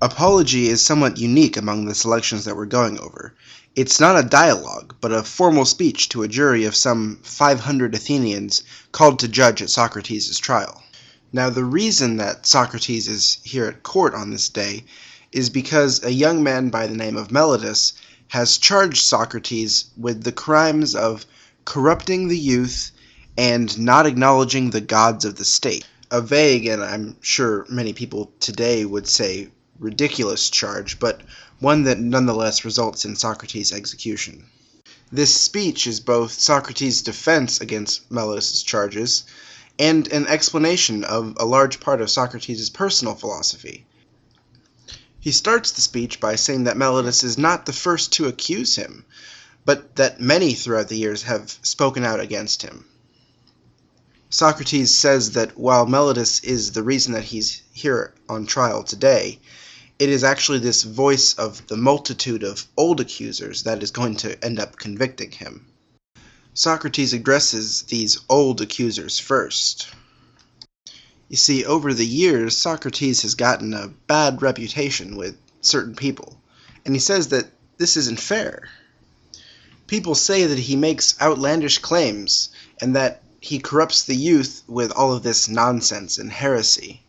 Apology is somewhat unique among the selections that we're going over. It's not a dialogue, but a formal speech to a jury of some 500 Athenians called to judge at Socrates' trial. Now, the reason that Socrates is here at court on this day is because a young man by the name of Meletus has charged Socrates with the crimes of corrupting the youth and not acknowledging the gods of the state. A vague, and I'm sure many people today would say ridiculous charge, but one that nonetheless results in Socrates' execution. This speech is both Socrates' defense against Meletus' charges and an explanation of a large part of Socrates' personal philosophy. He starts the speech by saying that Meletus is not the first to accuse him, but that many throughout the years have spoken out against him. Socrates says that while Meletus is the reason that he's here on trial today, it is actually this voice of the multitude of old accusers that is going to end up convicting him. Socrates addresses these old accusers first. You see, over the years, Socrates has gotten a bad reputation with certain people, and he says that this isn't fair. People say that he makes outlandish claims, and that he corrupts the youth with all of this nonsense and heresy.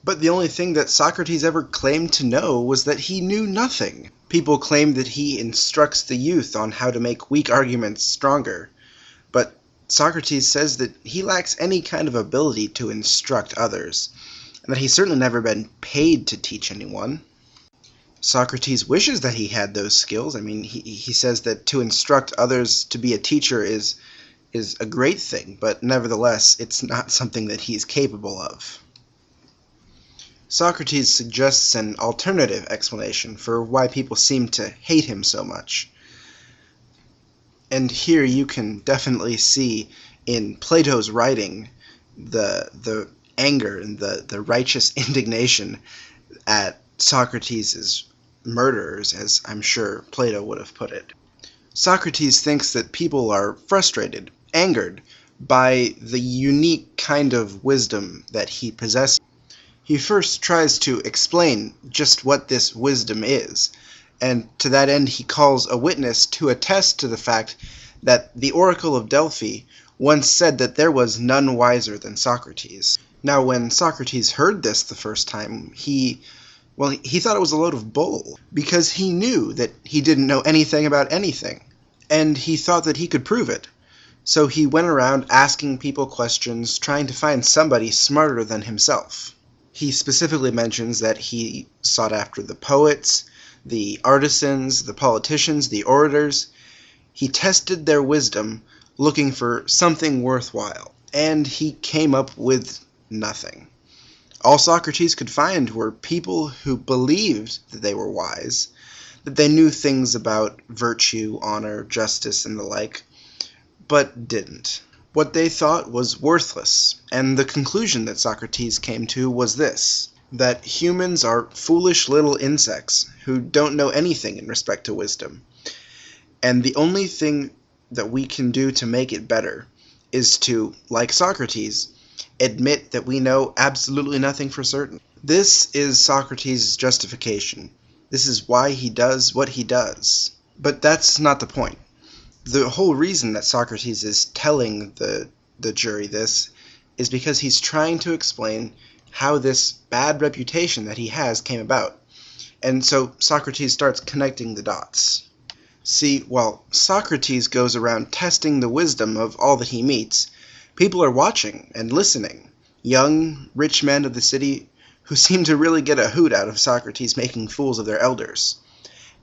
But the only thing that Socrates ever claimed to know was that he knew nothing. People claim that he instructs the youth on how to make weak arguments stronger, but Socrates says that he lacks any kind of ability to instruct others, and that he's certainly never been paid to teach anyone. Socrates wishes that he had those skills. I mean, he says that to instruct others to be a teacher is a great thing, but nevertheless, it's not something that he's capable of. Socrates suggests an alternative explanation for why people seem to hate him so much. And here you can definitely see in Plato's writing the anger and the righteous indignation at Socrates' murderers, as I'm sure Plato would have put it. Socrates thinks that people are frustrated, angered by the unique kind of wisdom that he possesses. He first tries to explain just what this wisdom is, and to that end he calls a witness to attest to the fact that the Oracle of Delphi once said that there was none wiser than Socrates. Now, when Socrates heard this the first time, he thought it was a load of bull, because he knew that he didn't know anything about anything, and he thought that he could prove it. So he went around asking people questions, trying to find somebody smarter than himself. He specifically mentions that he sought after the poets, the artisans, the politicians, the orators. He tested their wisdom, looking for something worthwhile, and he came up with nothing. All Socrates could find were people who believed that they were wise, that they knew things about virtue, honor, justice, and the like, but didn't. What they thought was worthless, and the conclusion that Socrates came to was this: that humans are foolish little insects who don't know anything in respect to wisdom, and the only thing that we can do to make it better is to, like Socrates, admit that we know absolutely nothing for certain. This is Socrates' justification. This is why he does what he does. But that's not the point. The whole reason that Socrates is telling the jury this is because he's trying to explain how this bad reputation that he has came about. And so Socrates starts connecting the dots. See, while Socrates goes around testing the wisdom of all that he meets, people are watching and listening. Young, rich men of the city who seem to really get a hoot out of Socrates making fools of their elders.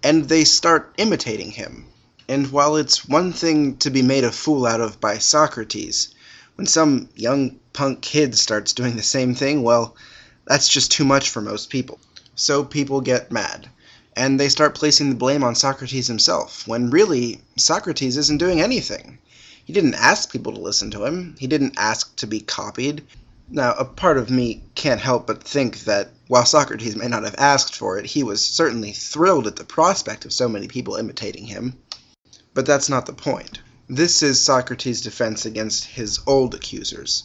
And they start imitating him. And while it's one thing to be made a fool out of by Socrates, when some young punk kid starts doing the same thing, well, that's just too much for most people. So people get mad, and they start placing the blame on Socrates himself, when really, Socrates isn't doing anything. He didn't ask people to listen to him. He didn't ask to be copied. Now, a part of me can't help but think that while Socrates may not have asked for it, he was certainly thrilled at the prospect of so many people imitating him. But that's not the point. This is Socrates' defense against his old accusers.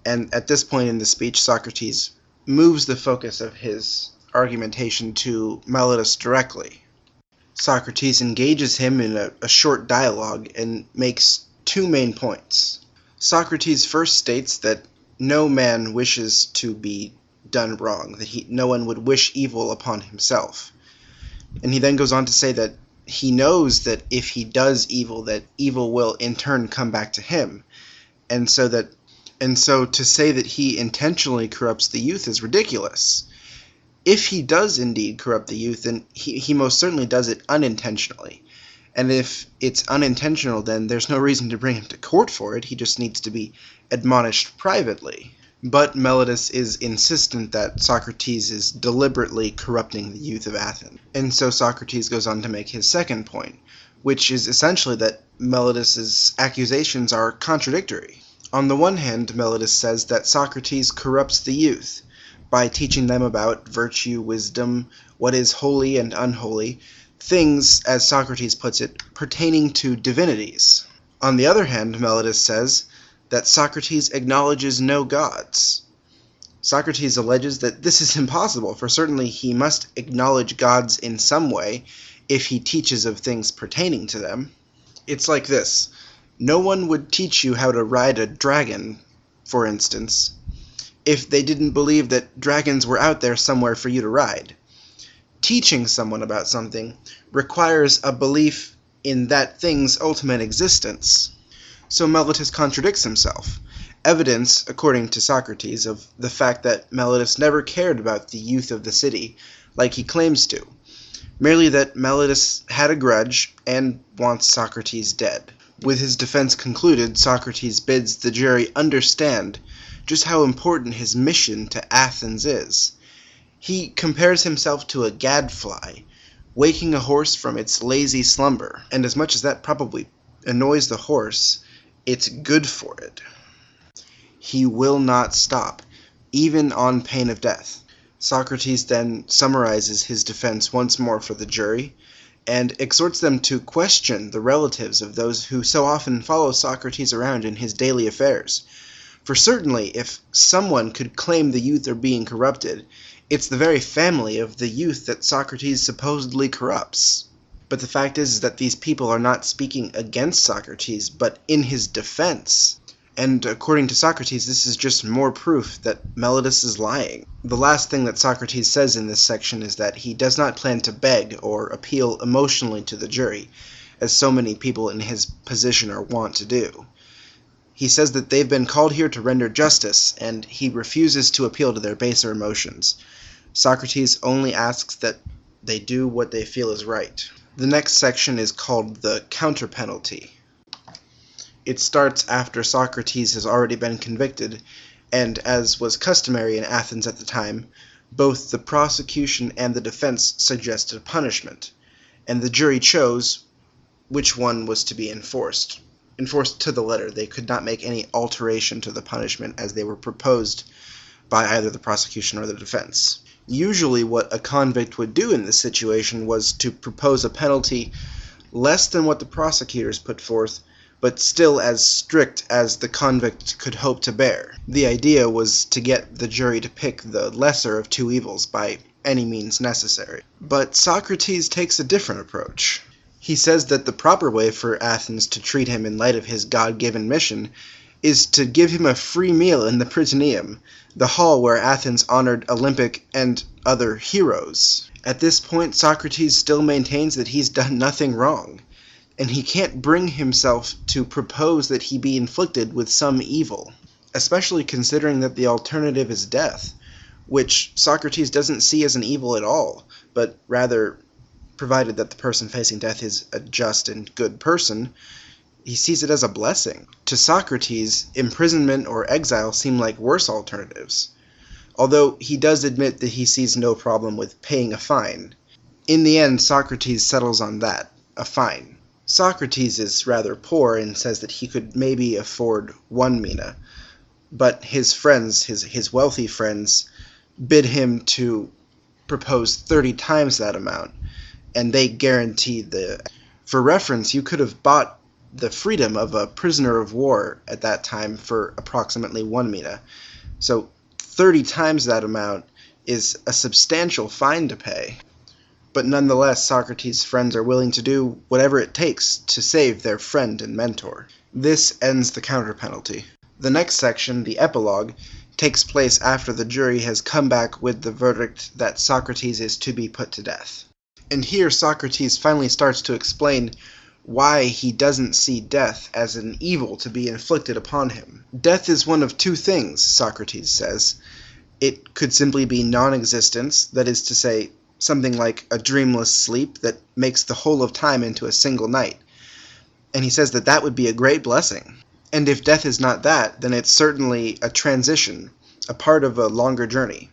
And at this point in the speech, Socrates moves the focus of his argumentation to Meletus directly. Socrates engages him in a short dialogue and makes two main points. Socrates first states that no man wishes to be done wrong, that no one would wish evil upon himself. And he then goes on to say that he knows that if he does evil, that evil will in turn come back to him. And so to say that he intentionally corrupts the youth is ridiculous. If he does indeed corrupt the youth, then he most certainly does it unintentionally. And if it's unintentional, then there's no reason to bring him to court for it. He just needs to be admonished privately. But Meletus is insistent that Socrates is deliberately corrupting the youth of Athens. And so Socrates goes on to make his second point, which is essentially that Meletus's accusations are contradictory. On the one hand, Meletus says that Socrates corrupts the youth by teaching them about virtue, wisdom, what is holy and unholy, things, as Socrates puts it, pertaining to divinities. On the other hand, Meletus says that Socrates acknowledges no gods. Socrates alleges that this is impossible, for certainly he must acknowledge gods in some way if he teaches of things pertaining to them. It's like this. No one would teach you how to ride a dragon, for instance, if they didn't believe that dragons were out there somewhere for you to ride. Teaching someone about something requires a belief in that thing's ultimate existence. So Meletus contradicts himself. Evidence, according to Socrates, of the fact that Meletus never cared about the youth of the city like he claims to. Merely that Meletus had a grudge and wants Socrates dead. With his defense concluded, Socrates bids the jury understand just how important his mission to Athens is. He compares himself to a gadfly, waking a horse from its lazy slumber, and as much as that probably annoys the horse, it's good for it. He will not stop, even on pain of death. Socrates then summarizes his defense once more for the jury, and exhorts them to question the relatives of those who so often follow Socrates around in his daily affairs. For certainly, if someone could claim the youth are being corrupted, it's the very family of the youth that Socrates supposedly corrupts. But the fact is that these people are not speaking against Socrates, but in his defense. And according to Socrates, this is just more proof that Meletus is lying. The last thing that Socrates says in this section is that he does not plan to beg or appeal emotionally to the jury, as so many people in his position are wont to do. He says that they've been called here to render justice, and he refuses to appeal to their baser emotions. Socrates only asks that they do what they feel is right. The next section is called the Counterpenalty. It starts after Socrates has already been convicted, and as was customary in Athens at the time, both the prosecution and the defense suggested punishment, and the jury chose which one was to be enforced. Enforced to the letter. They could not make any alteration to the punishment as they were proposed by either the prosecution or the defense. Usually what a convict would do in this situation was to propose a penalty less than what the prosecutors put forth, but still as strict as the convict could hope to bear. The idea was to get the jury to pick the lesser of two evils by any means necessary. But Socrates takes a different approach. He says that the proper way for Athens to treat him in light of his God-given mission is to give him a free meal in the Prytaneum, the hall where Athens honored Olympic and other heroes. At this point, Socrates still maintains that he's done nothing wrong, and he can't bring himself to propose that he be inflicted with some evil, especially considering that the alternative is death, which Socrates doesn't see as an evil at all, but rather, provided that the person facing death is a just and good person, he sees it as a blessing. To Socrates, imprisonment or exile seem like worse alternatives, although he does admit that he sees no problem with paying a fine. In the end, Socrates settles on that, a fine. Socrates is rather poor and says that he could maybe afford 1 mina, but his friends, his wealthy friends, bid him to propose 30 times that amount, and they guarantee the... For reference, you could have bought the freedom of a prisoner of war at that time for approximately 1 mina. So 30 times that amount is a substantial fine to pay. But nonetheless, Socrates' friends are willing to do whatever it takes to save their friend and mentor. This ends the counterpenalty. The next section, the epilogue, takes place after the jury has come back with the verdict that Socrates is to be put to death. And here Socrates finally starts to explain why he doesn't see death as an evil to be inflicted upon him. Death is one of two things, Socrates says. It could simply be non-existence, that is to say, something like a dreamless sleep that makes the whole of time into a single night. And he says that that would be a great blessing. And if death is not that, then it's certainly a transition, a part of a longer journey,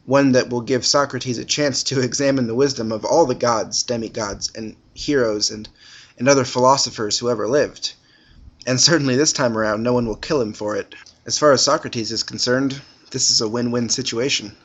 one that will give Socrates a chance to examine the wisdom of all the gods, demigods, and heroes, and other philosophers who ever lived. And certainly this time around, no one will kill him for it. As far as Socrates is concerned, this is a win-win situation.